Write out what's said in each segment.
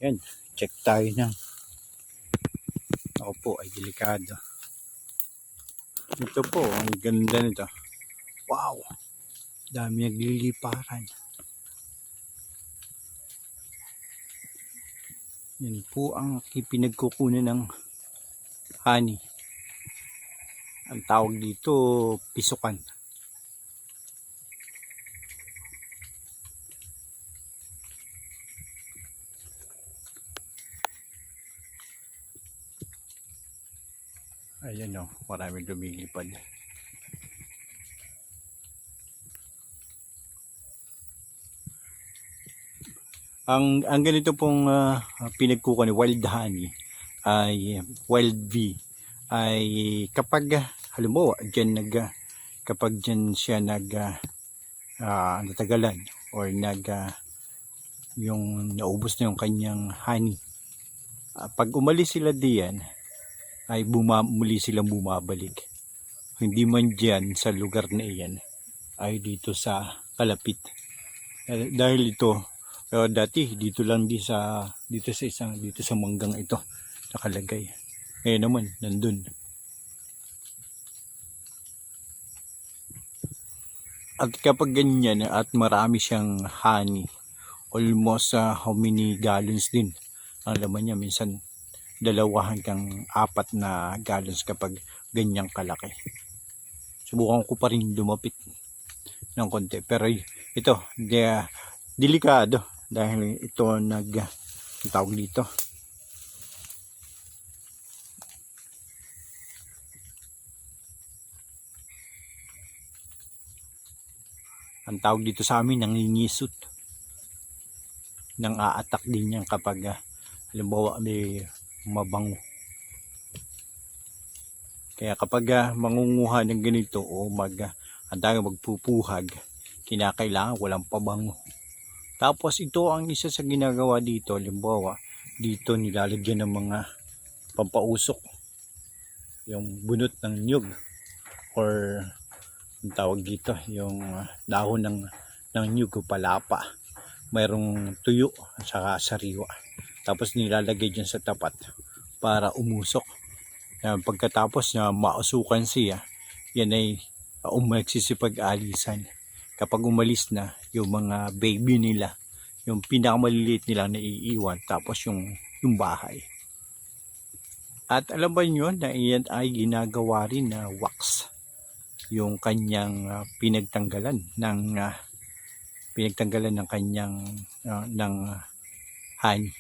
Yan, check tayo ng ako po ay delikado. Ito po, ang ganda nito. Wow! Dami nagliliparan. Yan po ang pinagkukunan ng honey. Ang tawag dito, pisukan. Ayan o, maraming lumilipad. Ang ganito pong pinagkukunan ni wild honey ay wild bee ay kapag halimbawa kapag dyan siya natagalan or yung naubos na yung kanyang honey, pag umalis sila diyan ay muli silang bumabalik, hindi man dyan sa lugar na iyan ay dito sa kalapit. Dahil ito dati dito lang dito sa manggang ito nakalagay. Ngayon naman nandun. At kapag ganyan at marami siyang honey, almost how many gallons din ang laman niya, minsan 2 hanggang 4 na gallons kapag ganyang kalaki. Subukan ko pa rin lumapit ng konti, pero ito delikado dahil ito tawag dito, ang tawag dito sa amin nangingisot, nang aatak din yan kapag halimbawa may mabango. Kaya kapag mangunguha ng ganito o magpupuhag, kinakailangan walang pabango. Tapos ito ang isa sa ginagawa dito, halimbawa dito nilalagyan ng mga pampausok, yung bunot ng nyug or ang tawag dito yung dahon ng nyug o palapa, mayroong tuyo at saka sariwa, tapos nilalagay dyan sa tapat para umusok. Pagkatapos na mausukan siya, yan ay magsisipag-alisan. Kapag umalis na yung mga baby nila, yung pinakamaliliit nila na iiwan, tapos yung bahay. At alam ba nyo na iyan ay ginagawa rin na wax, yung kanyang pinagtanggalan ng kanyang ng honey.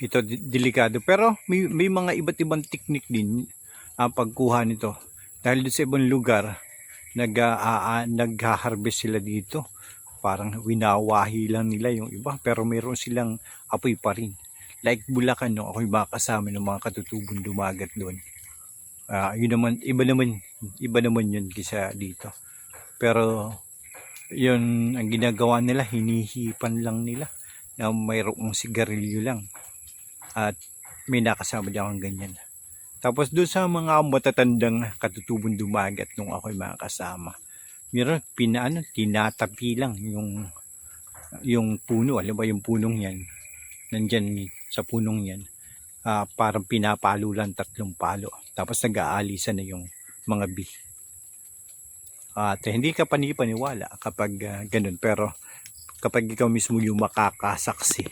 Ito delikado, pero may mga iba't ibang teknik din ang pagkuha nito. Dahil sa ibang lugar nagha-harvest sila dito, parang winawahi lang nila yung iba, pero mayroon silang apoy pa rin. Like Bulacan, no, ako'y makasama ng mga katutubong dumagat doon. Yun naman, iba naman yun kaysa dito. Pero yun ang ginagawa nila, hinihipan lang nila na mayroong sigarilyo lang. At may nakasama diyan ang ganyan. Tapos doon sa mga matatandang katutubong dumagat nung ako'y makasama, meron tinatapi lang yung puno. Alam ba yung punong yan? Nandyan sa punong yan. Parang pinapalo lang 3 palo. Tapos nag-aalisan na yung mga bee. At hindi ka panipaniwala kapag ganun. Pero kapag ikaw mismo yung makakasaksi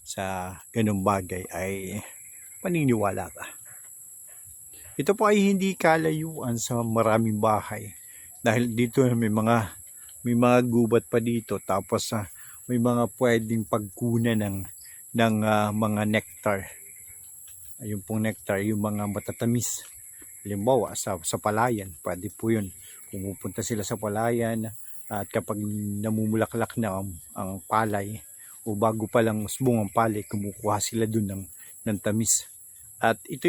sa ganung bagay ay paniniwala ka. Ito po ay hindi kalayuan sa maraming bahay. Dahil dito may mga gubat pa dito, tapos may mga pwedeng pagkunan ng mga nectar. Ayun pong nectar, yung mga matatamis. Halimbawa sa palayan, pwede po yun. Pumupunta sila sa palayan at kapag namumulaklak na ang palay o bago pa lang bungang palay, kumukuha sila dun ng tamis. At ito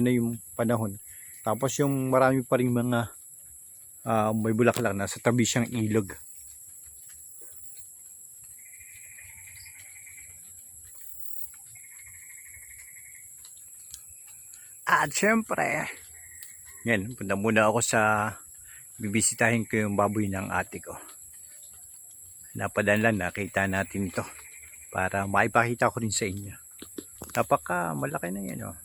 na yung panahon. Tapos yung marami pa rin mga may bulaklak na sa tabi siyang ilog. At syempre, yan, punta muna ako sa bibisitahin ko yung baboy ng ate ko. Napadaan lang, nakita natin ito para maipakita ko rin sa inyo. Napaka malaki na yan, oh.